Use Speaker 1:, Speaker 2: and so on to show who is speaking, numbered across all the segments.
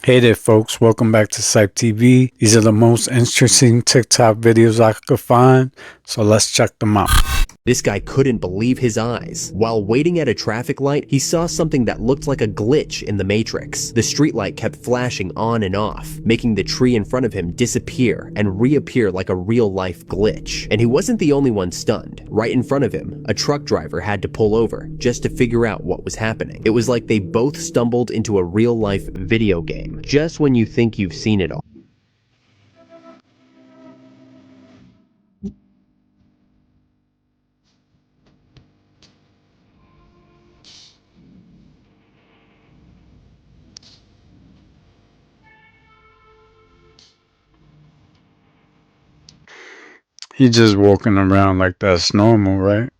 Speaker 1: Hey there folks, welcome back to CYPTV. These are the most interesting TikTok videos I could find, so let's check them out.
Speaker 2: This guy couldn't believe his eyes. While waiting at a traffic light, he saw something that looked like a glitch in the Matrix. The streetlight kept flashing on and off, making the tree in front of him disappear and reappear like a real-life glitch. And he wasn't the only one stunned. Right in front of him, a truck driver had to pull over just to figure out what was happening. It was like they both stumbled into a real-life video game, just when you think you've seen it all.
Speaker 1: He just walking around like that's normal, right?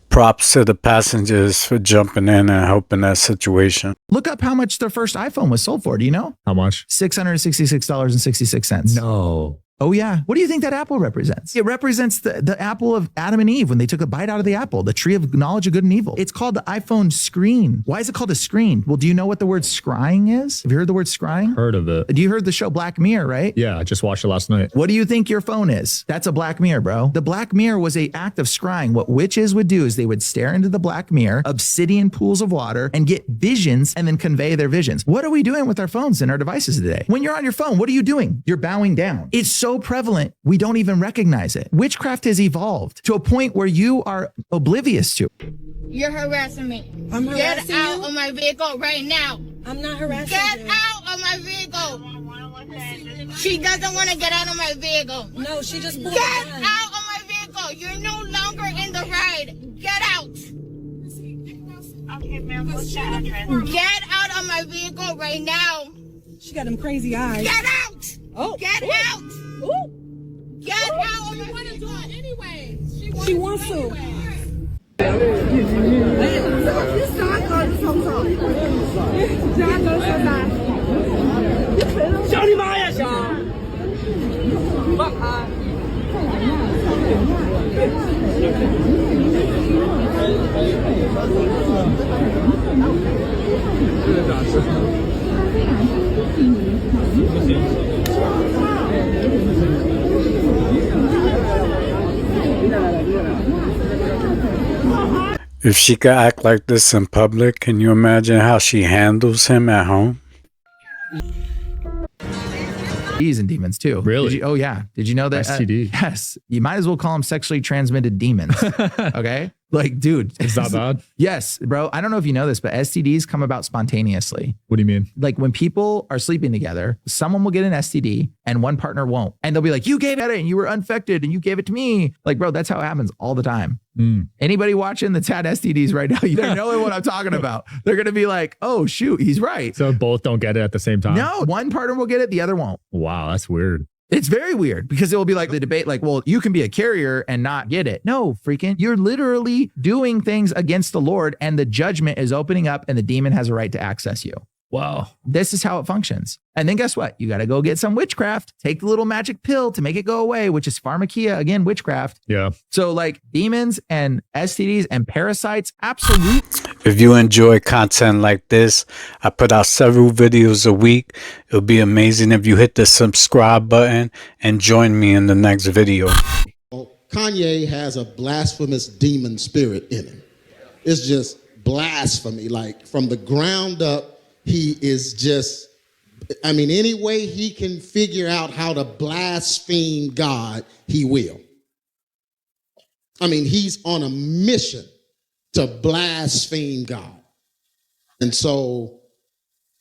Speaker 1: Props to the passengers for jumping in and helping that situation.
Speaker 3: Look up how much their first iPhone was sold for. Do you know?
Speaker 4: How much?
Speaker 3: $666.66.
Speaker 4: No.
Speaker 3: Oh, yeah. What do you think that apple represents? It represents the apple of Adam and Eve when they took a bite out of the apple, the tree of knowledge of good and evil. It's called the iPhone screen. Why is it called a screen? Well, do you know what the word scrying is? Have you heard the word scrying?
Speaker 4: Heard of it.
Speaker 3: You heard the show Black Mirror, right?
Speaker 4: Yeah, I just watched it last night.
Speaker 3: What do you think your phone is? That's a black mirror, bro. The black mirror was an act of scrying. What witches would do is they would stare into the black mirror, obsidian pools of water, and get visions and then convey their visions. What are we doing with our phones and our devices today? When you're on your phone, what are you doing? You're bowing down. It's so prevalent, we don't even recognize it. Witchcraft has evolved to a point where you are oblivious to.
Speaker 5: You're harassing me.
Speaker 6: I'm harassing
Speaker 5: Get out
Speaker 6: you?
Speaker 5: of my vehicle right now.
Speaker 6: I'm not harassing
Speaker 5: Get
Speaker 6: you.
Speaker 5: out of my vehicle. She doesn't want to get out of my vehicle.
Speaker 6: No, she just pulled
Speaker 5: Get
Speaker 6: a gun.
Speaker 5: out of my vehicle. You're no longer in the ride. Get out.
Speaker 7: Okay, ma'am, what's the address?
Speaker 5: Get out of my vehicle right now.
Speaker 6: She got them crazy eyes.
Speaker 5: Get out.
Speaker 6: Oh,
Speaker 5: Get
Speaker 6: ooh,
Speaker 5: out.
Speaker 6: ooh.
Speaker 5: Get out of my
Speaker 7: Want to do
Speaker 5: vehicle.
Speaker 7: it anyway.
Speaker 6: She wants to.
Speaker 7: 小你妈呀，小！放开！
Speaker 1: If she could act like this in public, can you imagine how she handles him at home?
Speaker 3: STDs and demons too.
Speaker 4: Really?
Speaker 3: Oh yeah. Did you know that?
Speaker 4: STD?
Speaker 3: Yes. You might as well call them sexually transmitted demons. Okay. Like, dude.
Speaker 4: Is that bad?
Speaker 3: Yes, bro. I don't know if you know this, but STDs come about spontaneously.
Speaker 4: What do you mean?
Speaker 3: Like when people are sleeping together, someone will get an STD and one partner won't. And they'll be like, you gave it and you were infected and you gave it to me. Like, bro, that's how it happens all the time. Anybody watching that's had STDs right now, they're knowing what I'm talking about. They're going to be like, oh, shoot, he's right.
Speaker 4: So both don't get it at the same time?
Speaker 3: No, one partner will get it, the other won't.
Speaker 4: Wow, that's weird.
Speaker 3: It's very weird because it will be like the debate, like, well, you can be a carrier and not get it. No, freaking, you're literally doing things against the Lord and the judgment is opening up and the demon has a right to access you.
Speaker 4: Wow.
Speaker 3: This is how it functions. And then guess what? You got to go get some witchcraft, take the little magic pill to make it go away, which is pharmakia, again, witchcraft.
Speaker 4: Yeah.
Speaker 3: So like demons and STDs and parasites, absolutely.
Speaker 1: If you enjoy content like this, I put out several videos a week. It would be amazing if you hit the subscribe button and join me in the next video.
Speaker 8: Kanye has a blasphemous demon spirit in him. It's just blasphemy. Like from the ground up, he is just, I mean, any way he can figure out how to blaspheme God, he will. I mean, he's on a mission to blaspheme God. And so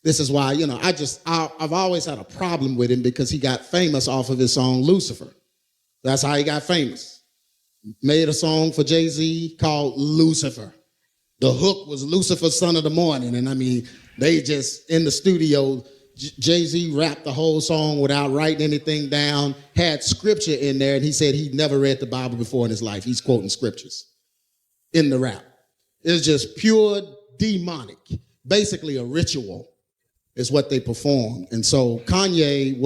Speaker 8: this is why, you know, I've always had a problem with him because he got famous off of his song Lucifer. That's how he got famous. Made a song for Jay-Z called Lucifer. The hook was Lucifer, son of the morning. And I mean, they just, in the studio, Jay-Z rapped the whole song without writing anything down, had scripture in there, and he said he'd never read the Bible before in his life. He's quoting scriptures in the rap. It's just pure demonic, basically a ritual is what they perform. And so Kanye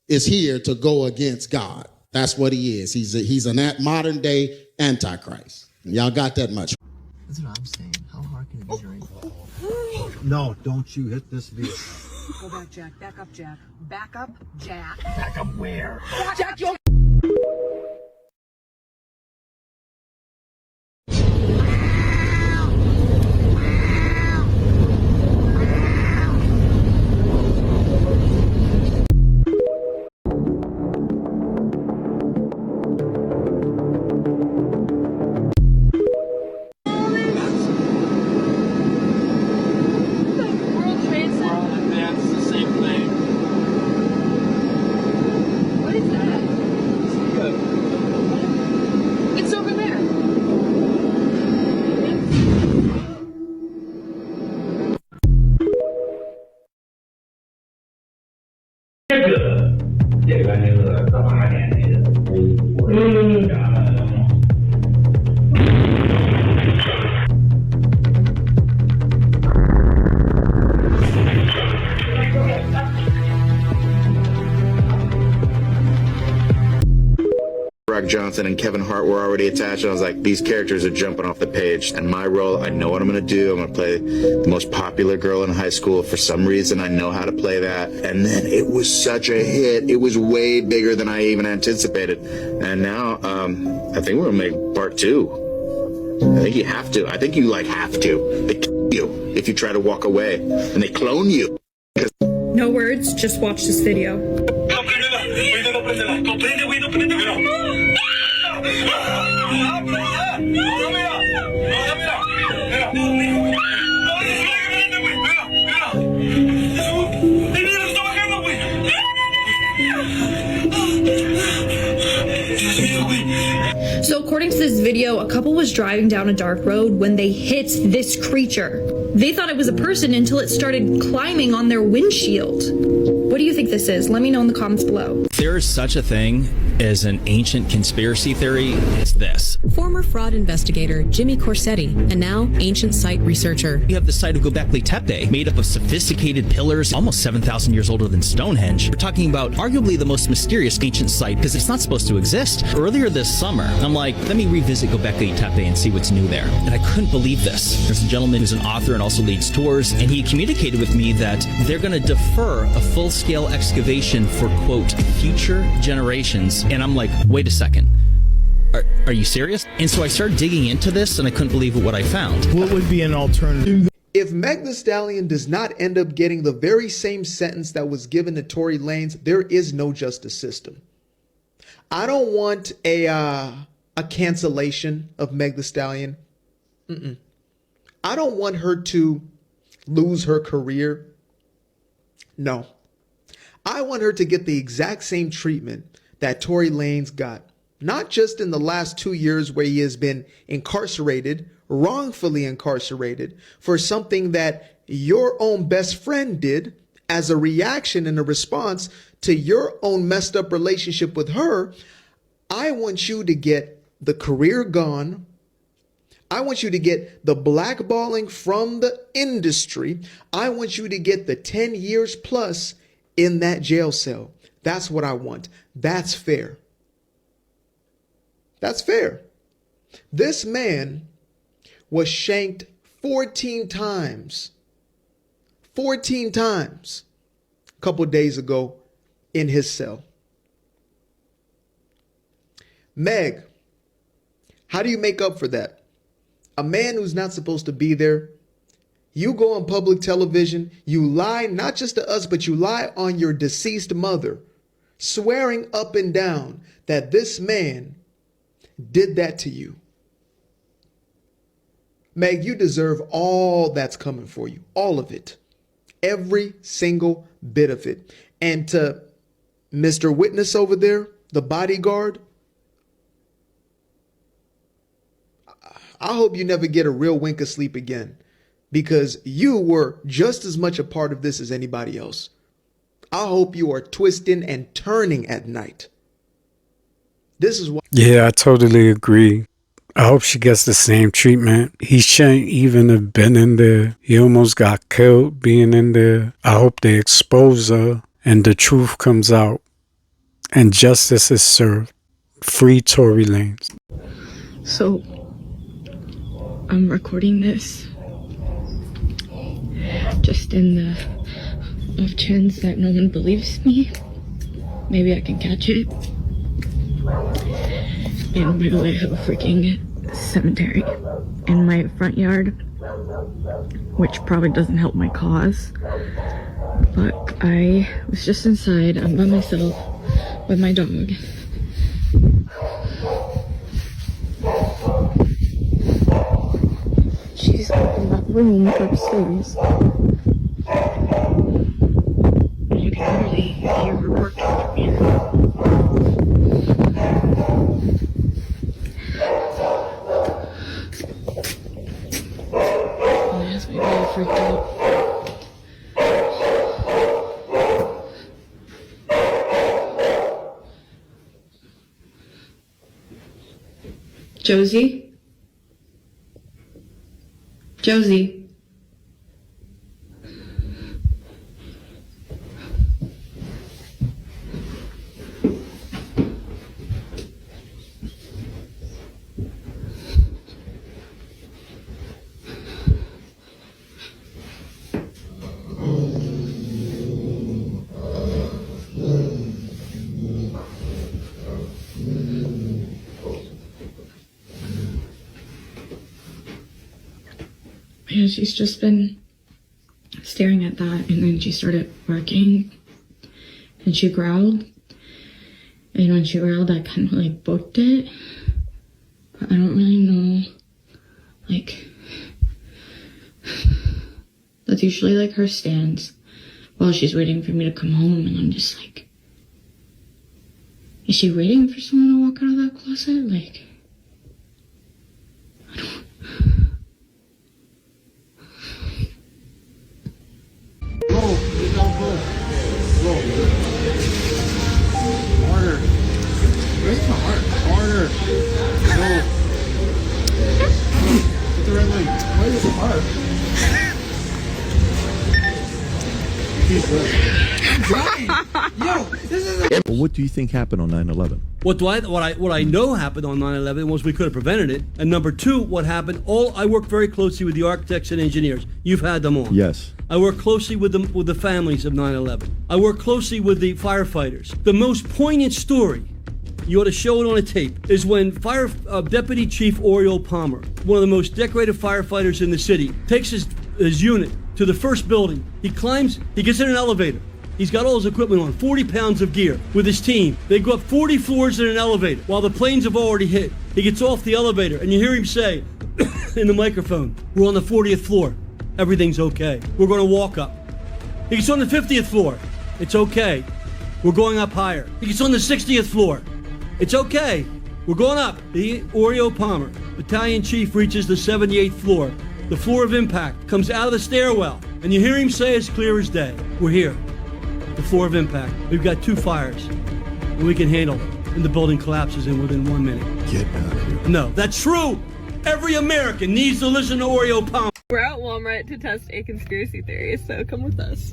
Speaker 8: is here to go against God. That's what he is. He's a modern day Antichrist. And y'all got that much.
Speaker 9: That's what I'm saying. How hard can it be to raise?
Speaker 10: No, don't you hit this vehicle.
Speaker 7: Go back, Jack. Back up, Jack. Back up, Jack.
Speaker 10: Back up where?
Speaker 7: Jack, you're...
Speaker 11: Johnson and Kevin Hart were already attached, and I was like, these characters are jumping off the page. And my role, I know what I'm going to do. I'm going to play the most popular girl in high school. For some reason, I know how to play that. And then it was such a hit. It was way bigger than I even anticipated. And now, I think we're going to make part 2. I think you have to. I think you, have to. They kill you if you try to walk away. And they clone you.
Speaker 12: No words, just watch this video. So according to this video, a couple was driving down a dark road when they hit this creature. They thought it was a person until it started climbing on their windshield. What do you think this is? Let me know in the comments below.
Speaker 13: There is such a thing as an ancient conspiracy theory. It's this.
Speaker 14: Former fraud investigator Jimmy Corsetti, and now ancient site researcher.
Speaker 13: You have the site of Göbekli Tepe, made up of sophisticated pillars, almost 7,000 years older than Stonehenge. We're talking about arguably the most mysterious ancient site because it's not supposed to exist. Earlier this summer, I'm like, let me revisit Göbekli Tepe and see what's new there. And I couldn't believe this. There's a gentleman who's an author and also leads tours, and he communicated with me that they're going to defer a full-scale excavation for, quote, future generations. And I'm like, wait a second. Are you serious? And so I started digging into this, and I couldn't believe what I found.
Speaker 15: What would be an alternative?
Speaker 16: If Meg Thee Stallion does not end up getting the very same sentence that was given to Tory Lanez, there is no justice system. I don't want a cancellation of Meg Thee Stallion. I don't want her to lose her career. No. I want her to get the exact same treatment that Tory Lanez got. Not just in the last 2 years where he has been incarcerated, wrongfully incarcerated, for something that your own best friend did as a reaction and a response to your own messed up relationship with her. I want you to get the career gone. I want you to get the blackballing from the industry. I want you to get the 10 years plus in that jail cell. That's what I want. That's fair. That's fair. This man was shanked 14 times. 14 times a couple days ago in his cell. Meg, how do you make up for that? A man who's not supposed to be there. You go on public television, you lie not just to us, but you lie on your deceased mother, swearing up and down that this man did that to you. Meg, you deserve all that's coming for you. All of it. Every single bit of it. And to Mr. Witness over there, the bodyguard, I hope you never get a real wink of sleep again, because you were just as much a part of this as anybody else. I hope you are twisting and turning at night. This is why.
Speaker 1: Yeah, I totally agree. I hope she gets the same treatment. He shouldn't even have been in there. He almost got killed being in there. I hope they expose her and the truth comes out and justice is served. Free Tory Lanez.
Speaker 12: So, I'm recording this just in the off chance that no one believes me. Maybe I can catch it. And by the way, I have a freaking cemetery in my front yard, which probably doesn't help my cause. But I was just inside. I'm by myself with my dog. She's up in that room upstairs. You can literally hear her working from here. Oh, that's maybe I freaked out. Josie? Josie? Yeah, she's just been staring at that, and then she started barking, and she growled, and when she growled, I kind of like booked it, but I don't really know, like, that's usually like her stance while she's waiting for me to come home, and I'm just like, is she waiting for someone to walk out of that closet? Like, I don't.
Speaker 10: Harder. Where's my heart? Harder. Go. Get the red light. Where's the heart?
Speaker 15: Yo, this is
Speaker 17: Well, what do you think happened on 9/11?
Speaker 15: What I know happened on 9/11 was we could have prevented it. And number two, what happened? I work very closely with the architects and engineers. You've had them on.
Speaker 17: Yes.
Speaker 15: I work closely with them, with the families of 9/11. I work closely with the firefighters. The most poignant story, you ought to show it on a tape, is when Deputy Chief Oriole Palmer, one of the most decorated firefighters in the city, takes his unit to the first building. He climbs, he gets in an elevator. He's got all his equipment on, 40 pounds of gear with his team. They go up 40 floors in an elevator while the planes have already hit. He gets off the elevator and you hear him say in the microphone, "We're on the 40th floor. Everything's okay. We're going to walk up." He gets on the 50th floor. "It's okay. We're going up higher." He gets on the 60th floor. "It's okay. We're going up." The Oriole Palmer, battalion chief, reaches the 78th floor. The floor of impact, comes out of the stairwell, and you hear him say as clear as day, "We're here. The floor of impact. We've got 2 fires, and we can handle them." And the building collapses in within 1 minute.
Speaker 17: Get out of here.
Speaker 15: No, that's true. Every American needs to listen to Oriole Palmer.
Speaker 18: We're at Walmart to test a conspiracy theory, so come with us.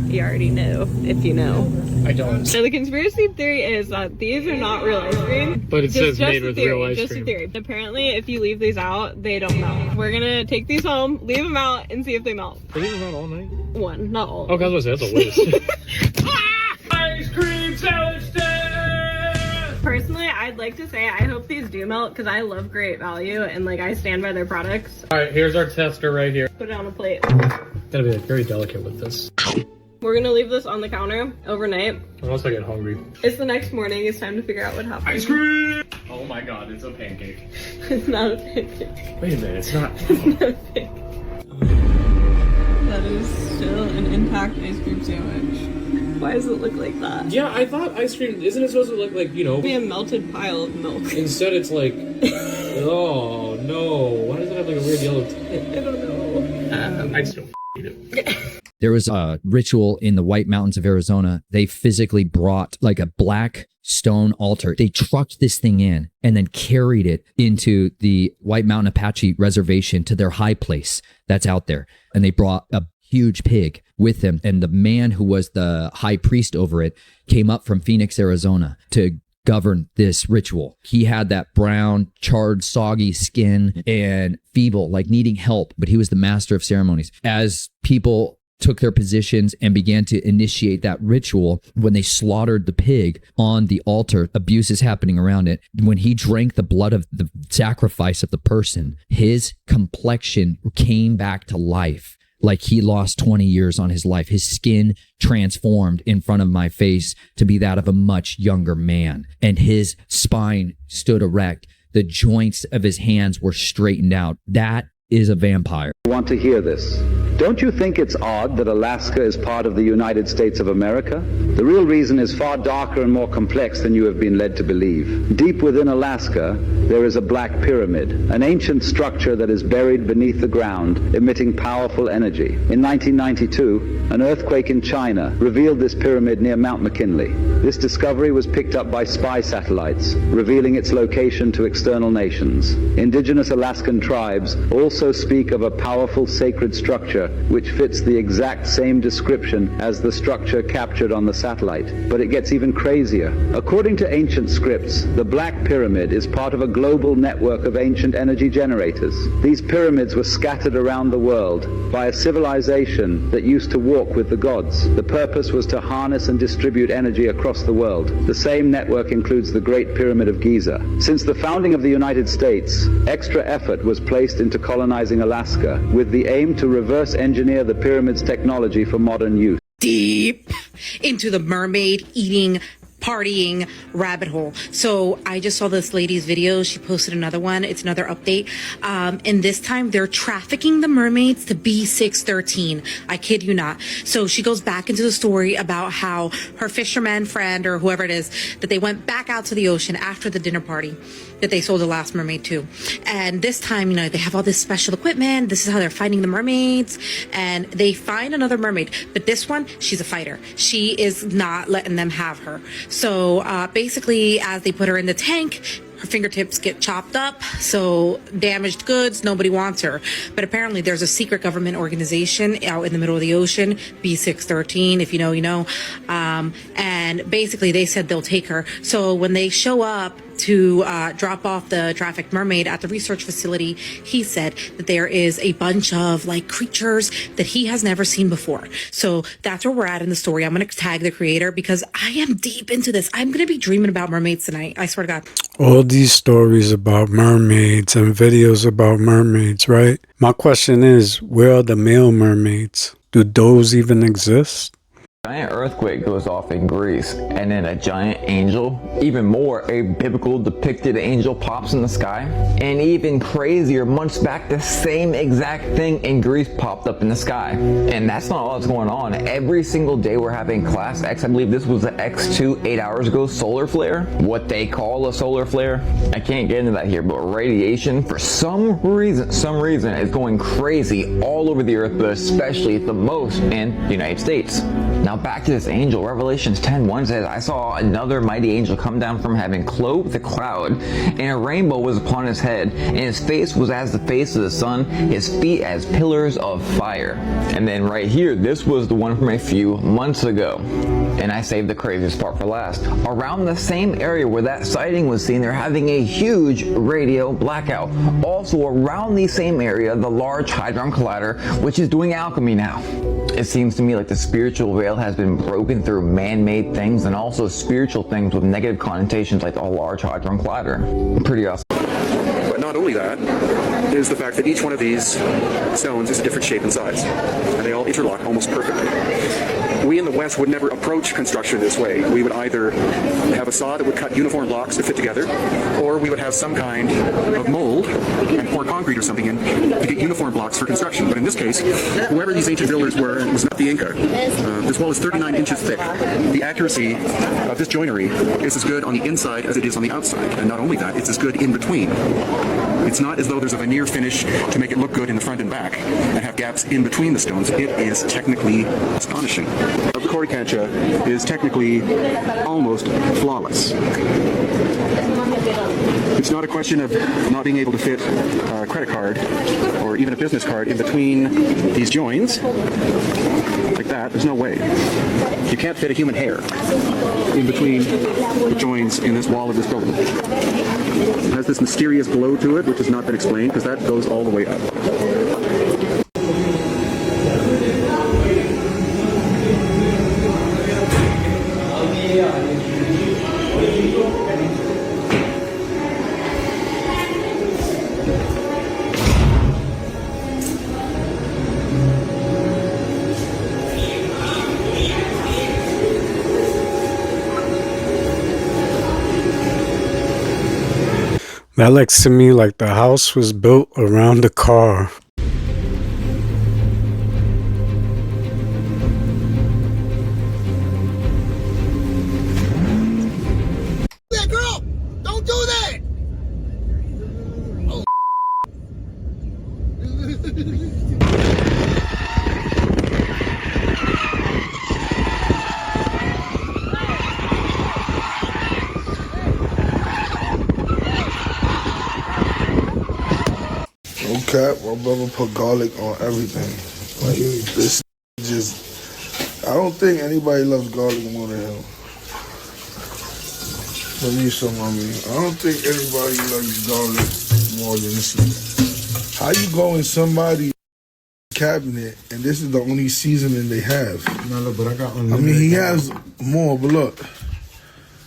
Speaker 18: You already know, if you know.
Speaker 19: I don't.
Speaker 18: So the conspiracy theory is that these are not real ice cream.
Speaker 19: But it says made
Speaker 18: a
Speaker 19: with
Speaker 18: theory,
Speaker 19: real ice
Speaker 18: just
Speaker 19: cream.
Speaker 18: a theory. Apparently, if you leave these out, they don't melt. We're gonna take these home, leave them out, and see if they melt.
Speaker 19: Are these not all night?
Speaker 18: One, not all.
Speaker 19: Okay, I was gonna say, that's a waste.
Speaker 15: Ice cream challenge day!
Speaker 18: Personally, I'd like to say I hope these do melt because I love Great Value and like I stand by their products.
Speaker 19: Alright, here's our tester right here.
Speaker 18: Put it on a plate.
Speaker 19: Gotta be like very delicate with this.
Speaker 18: We're gonna leave this on the counter overnight.
Speaker 19: Unless I get hungry.
Speaker 18: It's the next morning. It's time to figure out what happened.
Speaker 19: Ice cream! Oh my god, it's a pancake.
Speaker 18: It's not a pancake.
Speaker 19: Wait a minute, it's not.
Speaker 18: It's not a pancake. That is still an intact ice cream sandwich. Why does it look like that?
Speaker 19: Yeah, I thought ice cream, isn't it supposed to look like, you know?
Speaker 18: Be a melted pile of milk.
Speaker 19: Instead it's like, ugh. Oh no! Why does it have like a weird yellow tint? I don't know. I just don't eat it.
Speaker 20: There was a ritual in the White Mountains of Arizona. They physically brought like a black stone altar. They trucked this thing in and then carried it into the White Mountain Apache reservation to their high place that's out there. And they brought a huge pig with them. And the man who was the high priest over it came up from Phoenix, Arizona to govern this ritual. He had that brown, charred, soggy skin and feeble, like needing help, but he was the master of ceremonies. As people took their positions and began to initiate that ritual, when they slaughtered the pig on the altar, abuse is happening around it. When he drank the blood of the sacrifice of the person, his complexion came back to life. Like he lost 20 years on his life. His skin transformed in front of my face to be that of a much younger man. And his spine stood erect. The joints of his hands were straightened out. That is a vampire.
Speaker 21: Want to hear this? Don't you think it's odd that Alaska is part of the United States of America? The real reason is far darker and more complex than you have been led to believe. Deep within Alaska, there is a black pyramid, an ancient structure that is buried beneath the ground, emitting powerful energy. In 1992, an earthquake in China revealed this pyramid near Mount McKinley. This discovery was picked up by spy satellites, revealing its location to external nations. Indigenous Alaskan tribes also speak of a powerful sacred structure which fits the exact same description as the structure captured on the satellite. But it gets even crazier. According to ancient scripts, the Black Pyramid is part of a global network of ancient energy generators. These pyramids were scattered around the world by a civilization that used to walk with the gods. The purpose was to harness and distribute energy across the world. The same network includes the Great Pyramid of Giza. Since the founding of the United States, extra effort was placed into colonizing Alaska with the aim to reverse engineer the pyramid's technology for modern use.
Speaker 22: Deep into the mermaid eating partying rabbit hole. So I just saw this lady's video. She posted another one. It's another update. And this time they're trafficking the mermaids to B613. I kid you not. So she goes back into the story about how her fisherman friend or whoever it is, that they went back out to the ocean after the dinner party that they sold the last mermaid to. And this time, you know, they have all this special equipment. This is how they're finding the mermaids. And they find another mermaid. But this one, she's a fighter. She is not letting them have her. So basically, as they put her in the tank, her fingertips get chopped up, so damaged goods, nobody wants her. But apparently there's a secret government organization out in the middle of the ocean, B613, if you know, you know. And basically they said they'll take her. So when they show up to drop off the trafficked mermaid at the research facility, he said that there is a bunch of like creatures that he has never seen before. So that's where we're at in the story. I'm going to tag the creator because I am deep into this. I'm going to be dreaming about mermaids tonight. I swear to God.
Speaker 1: All these stories about mermaids and videos about mermaids, right? My question is, where are the male mermaids? Do those even exist?
Speaker 23: Giant earthquake goes off in Greece, and then a giant angel, even more, a biblical depicted angel pops in the sky, and even crazier, months back, the same exact thing in Greece popped up in the sky. And that's not all that's going on. Every single day we're having class X, I believe this was the X2 8 hours ago, solar flare, what they call a solar flare. I can't get into that here, but radiation, for some reason, is going crazy all over the earth, but especially the most in the United States. Now back to this angel. Revelations 10:1 says, I saw another mighty angel come down from heaven, clothed with a cloud, and a rainbow was upon his head, and his face was as the face of the sun, his feet as pillars of fire. And then right here, this was the one from a few months ago. And I saved the craziest part for last. Around the same area where that sighting was seen, they're having a huge radio blackout. Also around the same area, the Large Hadron Collider, which is doing alchemy now. It seems to me like the spiritual veil has been broken through man-made things and also spiritual things with negative connotations like the Large Hadron Collider. Pretty awesome.
Speaker 24: But not only that is the fact that each one of these stones is a different shape and size, and they all interlock almost perfectly. we in the West would never approach construction this way. We would either have a saw that would cut uniform blocks to fit together, or we would have some kind of mold and pour concrete or something in to get uniform blocks for construction. But in this case, whoever these ancient builders were was not the Inca. This wall is 39 inches thick. The accuracy of this joinery is as good on the inside as it is on the outside. And not only that, it's as good in between. It's not as though there's a veneer finish to make it look good in the front and back and have gaps in between the stones. It is technically astonishing. The Coricancha is technically almost flawless. It's not a question of not being able to fit a credit card or even a business card in between these joins. Like that, there's no way. You can't fit a human hair in between the joins in this wall of this building. It has this mysterious glow to it, which has not been explained, because that goes all the way up.
Speaker 1: That looks to me like the house was built around the car.
Speaker 10: That girl! Don't do that! Oh.
Speaker 2: No cap, my brother put garlic on everything. Like, this just, I don't think anybody loves garlic more than him. Let me show my man. I don't think anybody loves garlic more than this nigga. How you go in somebody's cabinet and this is the only seasoning they have?
Speaker 10: No, look, but I got unlimited.
Speaker 2: I mean, he has more, but look.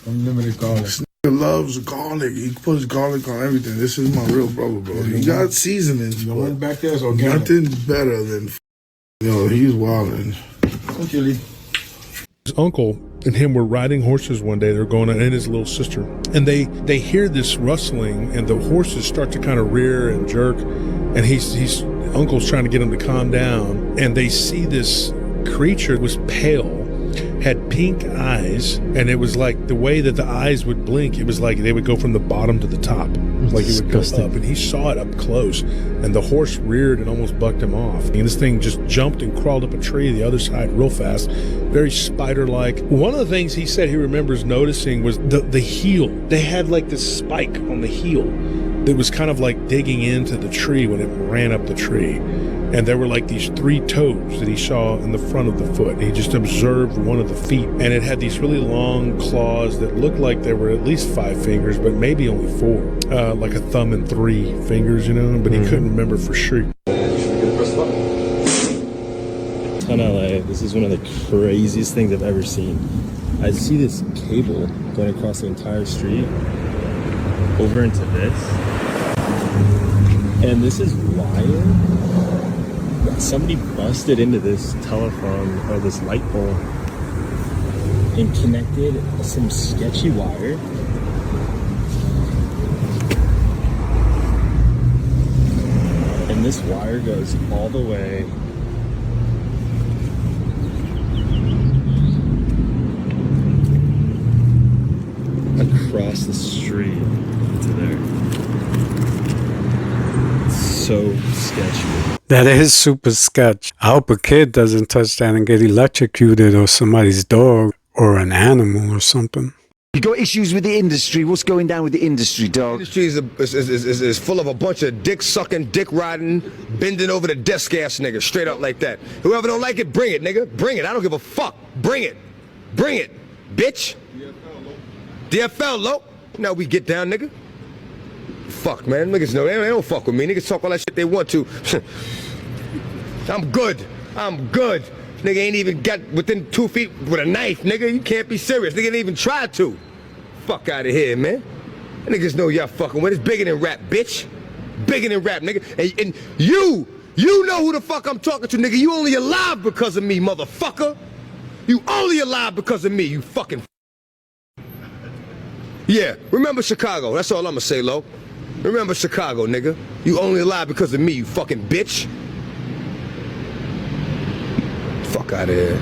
Speaker 10: Unlimited garlic.
Speaker 2: This nigga loves garlic. He puts garlic on everything. This is my real brother, bro. He got seasonings,
Speaker 10: The
Speaker 2: but
Speaker 10: one back there is organic.
Speaker 2: nothing's better than, he's wildin'.
Speaker 10: Thank you, Lee.
Speaker 4: His uncle and him were riding horses one day. They're going and his little sister, and they hear this rustling, and the horses start to kind of rear and jerk, and he's uncle's trying to get him to calm down, and they see this creature was pale, had pink eyes, and it was like the way that the eyes would blink, it was like they would go from the bottom to the top, like it would go up, and he saw it up close, and the horse reared and almost bucked him off, and this thing just jumped and crawled up a tree the other side real fast, very spider-like. One of the things he said he remembers noticing was the heel. They had like this spike on the heel that was kind of like digging into the tree when it ran up the tree. And there were like these 3 toes that he saw in the front of the foot. He just observed one of the feet, and it had these really long claws that looked like there were at least 5 fingers, but maybe only 4, like a thumb and 3 fingers, but he couldn't remember for sure.
Speaker 5: In LA, this is one of the craziest things I've ever seen. I see this cable going across the entire street over into this, and this is wire. Somebody busted into this telephone or this light pole and connected some sketchy wire. And this wire goes all the way across the street to there. It's so sketchy.
Speaker 1: That is super sketch. I hope a kid doesn't touch that and get electrocuted, or somebody's dog or an animal or something.
Speaker 6: You got issues with the industry. What's going down with the industry, dog?
Speaker 25: The industry is full of a bunch of dick-sucking, dick-riding, bending over the desk-ass niggas, straight up like that. Whoever don't like it, bring it, nigga. Bring it. I don't give a fuck. Bring it. Bring it, bitch. DFL, low. Now we get down, nigga. Fuck, man. Niggas know they don't fuck with me. Niggas talk all that shit they want to. I'm good. I'm good. Nigga ain't even got within 2 feet with a knife, nigga. You can't be serious. Nigga didn't even try to. Fuck out of here, man. Niggas know y'all fucking with. It's bigger than rap, bitch. Bigger than rap, nigga. And you know who the fuck I'm talking to, nigga. You only alive because of me, motherfucker. You only alive because of me, you fucking. Yeah, remember Chicago. That's all I'ma say, Lo. Remember Chicago, nigga. You only alive because of me, you fucking bitch. Fuck out of here.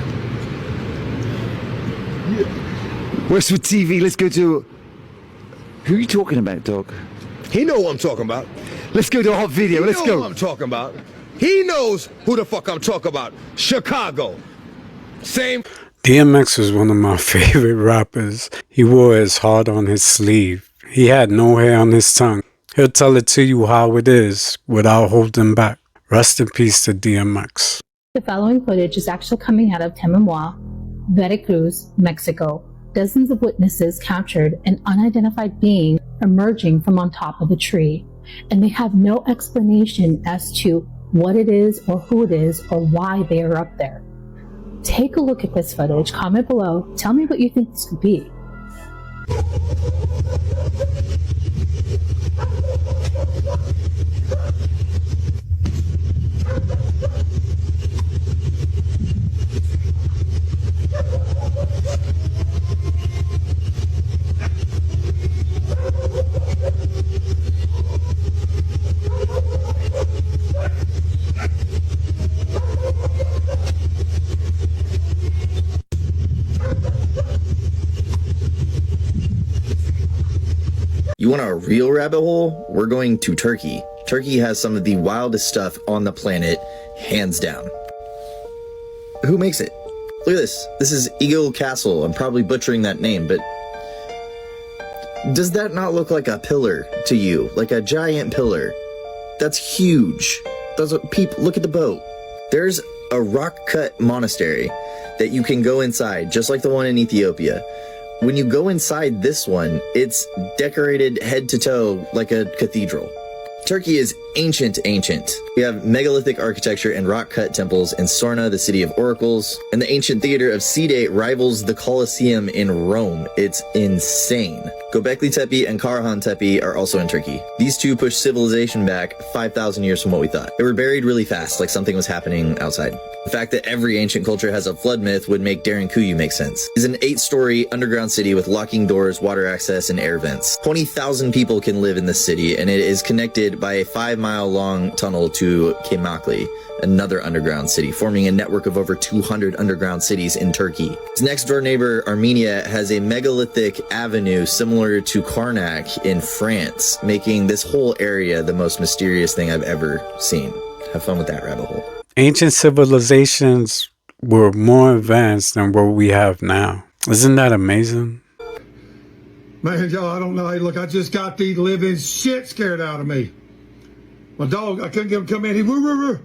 Speaker 6: What's with TV? Let's go to... Who are you talking about, dog?
Speaker 25: He know what I'm talking about.
Speaker 6: Let's go to a hot video. Let's
Speaker 25: He
Speaker 6: go.
Speaker 25: know what I'm talking about. He knows who the fuck I'm talking about. Chicago. Same.
Speaker 1: DMX was one of my favorite rappers. He wore his heart on his sleeve. He had no hair on his tongue. He'll tell it to you how it is without holding back. Rest in peace to DMX.
Speaker 3: The following footage is actually coming out of Temumua, Veracruz, Mexico. Dozens of witnesses captured an unidentified being emerging from on top of a tree, and they have no explanation as to what it is or who it is or why they are up there. Take a look at this footage, comment below, tell me what you think this could be.
Speaker 7: You want a real rabbit hole? We're going to Turkey. Turkey has some of the wildest stuff on the planet, hands down. Who makes it? Look at this. This is Eagle Castle. I'm probably butchering that name, but does that not look like a pillar to you? Like a giant pillar? That's huge. That's what people look at the boat. There's a rock-cut monastery that you can go inside, just like the one in Ethiopia. When you go inside this one, it's decorated head to toe like a cathedral. Turkey is ancient. We have megalithic architecture and rock-cut temples in Sorna, the city of oracles, and the ancient theater of Side rivals the Colosseum in Rome. It's insane. Göbekli Tepe and Karahan Tepe are also in Turkey. These two push civilization back 5,000 years from what we thought. They were buried really fast, like something was happening outside. The fact that every ancient culture has a flood myth would make Derinkuyu make sense. It's an 8-story underground city with locking doors, water access, and air vents. 20,000 people can live in this city, and it is connected by a 5-mile-long tunnel to Kemakli, another underground city, forming a network of over 200 underground cities in Turkey. Its next-door neighbor, Armenia, has a megalithic avenue similar to Karnak in France, making this whole area the most mysterious thing I've ever seen. Have fun with that rabbit hole.
Speaker 1: Ancient civilizations were more advanced than what we have now. Isn't that amazing?
Speaker 10: Man, y'all, I don't know. Hey, look, I just got the living shit scared out of me. My dog, I couldn't get him to come in. He woo, woo, woo.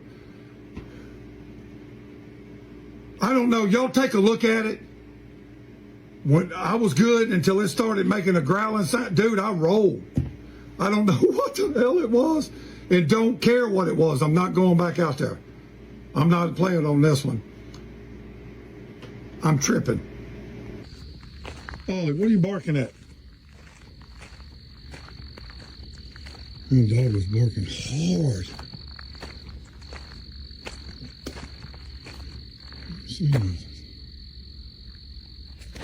Speaker 10: I don't know. Y'all take a look at it. When I was good until it started making a growling sound. Dude, I rolled. I don't know what the hell it was and don't care what it was. I'm not going back out there. I'm not playing on this one. I'm tripping. Ollie, what are you barking at? The dog was barking hard.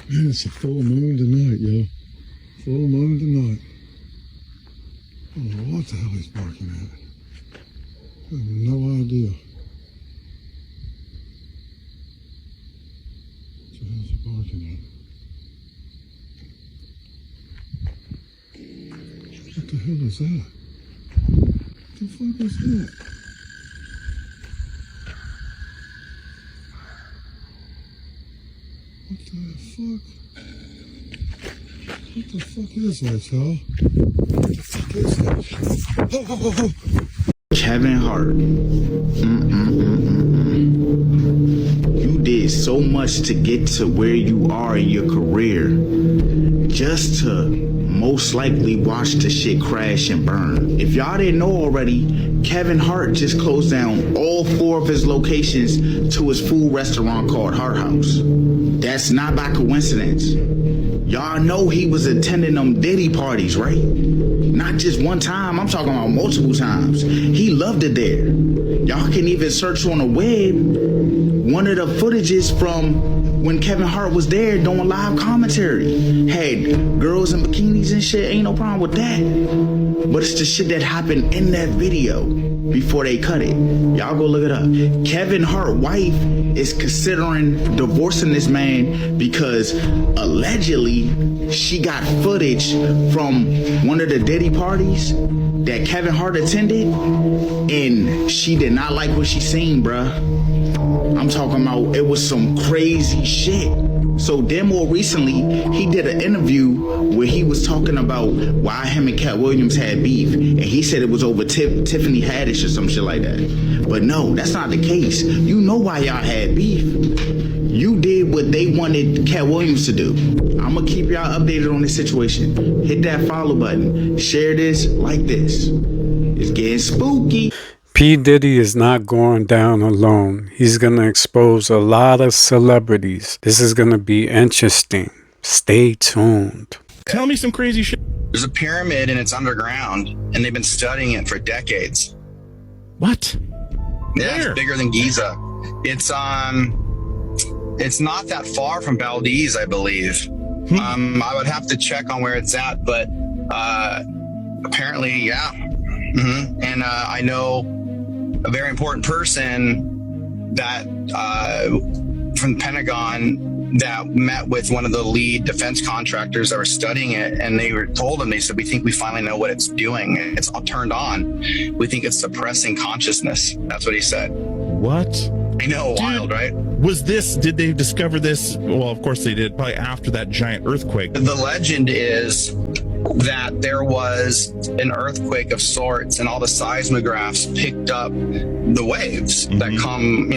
Speaker 10: Man, it's a full moon tonight, yo. Full moon tonight. I don't know what the hell he's barking at. I have no idea. What the hell is he barking at? What the hell is that? What the fuck is that? What the fuck? What the fuck is that, y'all? What the fuck is that? Oh, oh, oh, oh.
Speaker 8: Kevin Hart. You did so much to get to where you are in your career, just to most likely watch the shit crash and burn. If y'all didn't know already, Kevin Hart just closed down all 4 of his locations to his food restaurant called Hart House. That's not by coincidence. Y'all know he was attending them Diddy parties, right? Not just one time, I'm talking about multiple times. He loved it there. Y'all can even search on the web one of the footages from when Kevin Hart was there doing live commentary. Had girls in bikinis and shit, ain't no problem with that. But it's the shit that happened in that video before they cut it. Y'all go look it up. Kevin Hart's wife is considering divorcing this man because allegedly she got footage from one of the Diddy parties that Kevin Hart attended, and she did not like what she seen, bruh. I'm talking about it was some crazy shit. So then more recently, he did an interview where he was talking about why him and Cat Williams had beef. And he said it was over Tiffany Haddish or some shit like that. But no, that's not the case. You know why y'all had beef. You did what they wanted Cat Williams to do. I'm going to keep y'all updated on this situation. Hit that follow button. Share this, like this. It's getting spooky.
Speaker 1: P. Diddy is not going down alone. He's going to expose a lot of celebrities. This is going to be interesting. Stay tuned.
Speaker 9: Tell me some crazy shit.
Speaker 11: There's a pyramid and it's underground, and they've been studying it for decades.
Speaker 9: What?
Speaker 11: Yeah, Where? It's bigger than Giza. It's not that far from Valdez, I believe. I would have to check on where it's at, but apparently, yeah. And I know a very important person that from the Pentagon that met with one of the lead defense contractors that were studying it, and they told him, they said, we think we finally know what it's doing. It's turned on. We think it's suppressing consciousness. That's what he said.
Speaker 9: What?
Speaker 11: I know, wild, right?
Speaker 9: Did they discover this? Well, of course they did, probably after that giant earthquake.
Speaker 11: The legend is that there was an earthquake of sorts, and all the seismographs picked up the waves that come,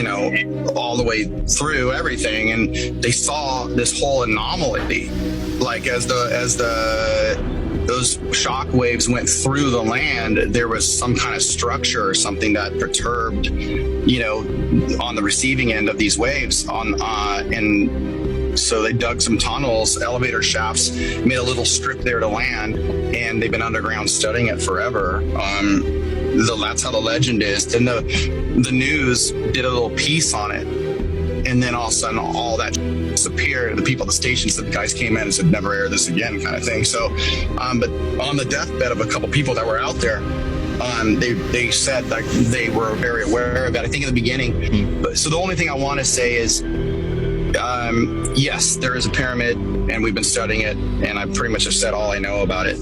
Speaker 11: all the way through everything, and they saw this whole anomaly, like as those shock waves went through the land, there was some kind of structure or something that perturbed, on the receiving end of these waves and so they dug some tunnels, elevator shafts, made a little strip there to land, and they've been underground studying it forever. That's how the legend is. Then the news did a little piece on it, and then all of a sudden all that disappeared. The people at the station said the guys came in and said never air this again, kind of thing. So, but on the deathbed of a couple people that were out there, they said like they were very aware of that. I think in the beginning. So the only thing I want to say is, yes, there is a pyramid, and we've been studying it, and I pretty much have said all I know about it.